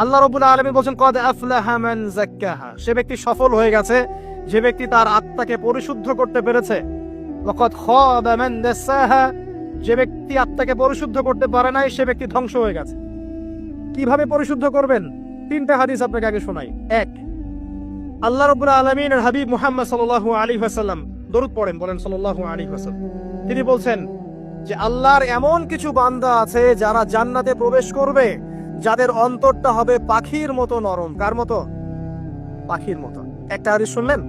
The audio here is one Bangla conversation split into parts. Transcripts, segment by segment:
আল্লাহ রাব্বুল আলামিন বলেন কদ আফলাহা মান যাক্কাহা, সে ব্যক্তি সফল হয়ে গেছে যে ব্যক্তি তার আত্মাকে পরিশুদ্ধ করতে পেরেছে। ওয়া কদ খাবা মান দাসাহা, যে ব্যক্তি আত্মাকে পরিশুদ্ধ করতে পারে নাই সে ব্যক্তি ধ্বংস হয়ে গেছে। কিভাবে পরিশুদ্ধ করবেন? তিনটা হাদিস আপনাকে আগে শোনাই। এক, আল্লাহ রাব্বুল আলামিনের হাবিব মুহাম্মদ সাল্লাল্লাহু আলাইহি ওয়াসাল্লাম দরুদ পড়েন, বলেন সাল্লাল্লাহু আলাইহি ওয়াসাল্লাম। তিনি বলছেন যে আল্লাহর এমন কিছু বান্দা আছে যারা জান্নাতে প্রবেশ করবে যাদের অন্তরটা হবে পাখির মতো নরম। কার মতো? পাখির মতো। একটা হাদিস শুনলেন।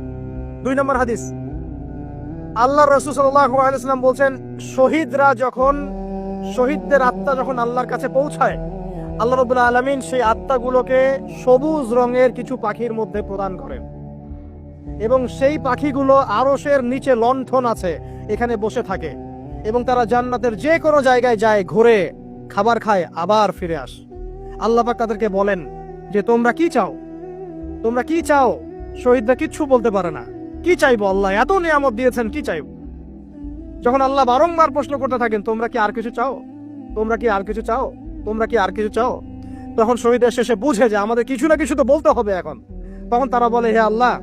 2 নম্বর হাদিস, আল্লাহর রাসূল সাল্লাল্লাহু আলাইহি ওয়াসাল্লাম বলছেন শহীদদের আত্মা যখন আল্লাহর কাছে পৌঁছায়, আল্লাহ রাব্বুল আলামিন সেই আত্মাগুলোকে সবুজ রঙের কিছু পাখির মধ্যে প্রদান করেন এবং সেই পাখিগুলো আরশের নিচে লণ্ঠন আছে এখানে বসে থাকে এবং তারা জান্নাতের যে কোনো জায়গায় যায়, ঘুরে খাবার খায়, আবার ফিরে আসে। আল্লাহ পাক তাদেরকে বলেন যে তোমরা কি চাও, তোমরা কি চাও? শহীদরা কিচ্ছু বলতে পারে না। কি চাইবো? আল্লাহ এত নিয়ামত দিয়েছেন, কি চাইবো? যখন আল্লাহ বারংবার প্রশ্ন করতে থাকেন তোমরা কি আর কিছু চাও, তোমরা কি আর কিছু চাও, তোমরা কি আর কিছু চাও, তখন শহীদের শেষে বুঝে যে আমাদের কিছু না কিছু তো বলতে হবে এখন। তখন তারা বলে হে আল্লাহ,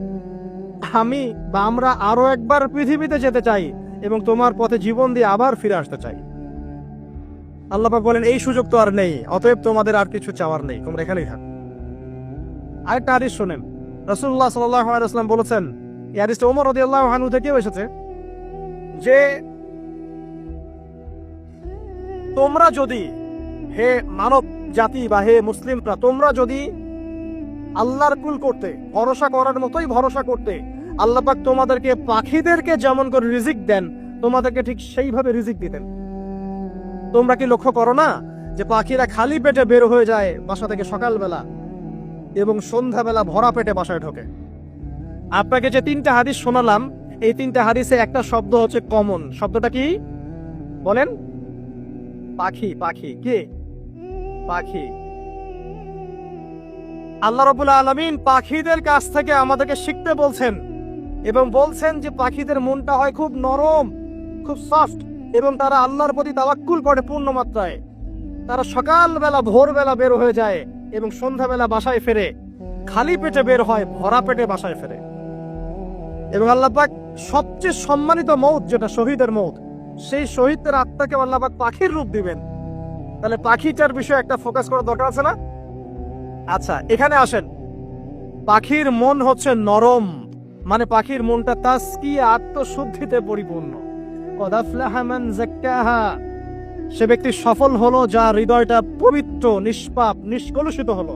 আমরা আরো একবার পৃথিবীতে যেতে চাই এবং তোমার পথে জীবন দিয়ে আবার ফিরে আসতে চাই। আল্লাহ পাক বলেন এই সুযোগ তো আর নেই, অতএব তোমাদের আর কিছু চাওয়ার নেই, তোমরা এখানেই থাকো। আরেকটা হাদিস শুনেন। রাসূলুল্লাহ সাল্লাল্লাহু আলাইহি ওয়াসাল্লাম বলেছেন, এই হাদিসটা ওমর রাদিয়াল্লাহু আনহু থেকেও এসেছে, যে তোমরা যদি, হে মানব জাতি বা হে মুসলিমরা, তোমরা যদি আল্লাহর কুল করতে, ভরসা করার মতোই ভরসা করতে, আল্লাহ পাক তোমাদেরকে পাখিদেরকে যেমন করে রিজিক দেন তোমাদেরকে ঠিক সেইভাবে রিজিক দিতেন। তোমরা কি লক্ষ্য করো না যে পাখিরা খালি পেটে বের হয়ে যায় বাসা থেকে সকালবেলা এবং সন্ধ্যাবেলা ভরা পেটে বাসায় ঢোকে? আপনাকে যে 3টা হাদিস শোনালাম, এই 3টা হাদিসে একটা শব্দ হচ্ছে কমন। শব্দটা কি বলেন? পাখি। পাখি কি? পাখি। আল্লাহ রাব্বুল আলামিন পাখিদের কাছ থেকে আমাদেরকে শিখতে বলছেন এবং বলছেন যে পাখিদের মনটা হয় খুব নরম, খুব সফট এবং তারা আল্লাহর প্রতি তাওয়াক্কুল করে পূর্ণ মাত্রায়। তারা সকালবেলা ভোরবেলা বের হয়ে যায় এবং সন্ধ্যাবেলা বাসায় ফেরে, খালি পেটে বের হয়, ভরা পেটে বাসায় ফেরে। এবং আল্লাহ পাক সবচেয়ে সম্মানিত মওত যেটা শহীদের মওত, সেই শহীদদের আত্মাকে আল্লাহ পাক পাখির রূপ দিবেন। তাহলে পাখিটার বিষয়ে একটা ফোকাস করার দরকার আছে না? আচ্ছা, এখানে আসেন। পাখির মন হচ্ছে নরম, মানে পাখির মনটা তাসকিয়া, আত্মশুদ্ধিতে পরিপূর্ণ। কদ আফলাহা মান যাক্কাহা, সে ব্যক্তি সফল হলো যার হৃদয়টা পবিত্র, নিষ্পাপ, নিষ্কলুষিত হলো।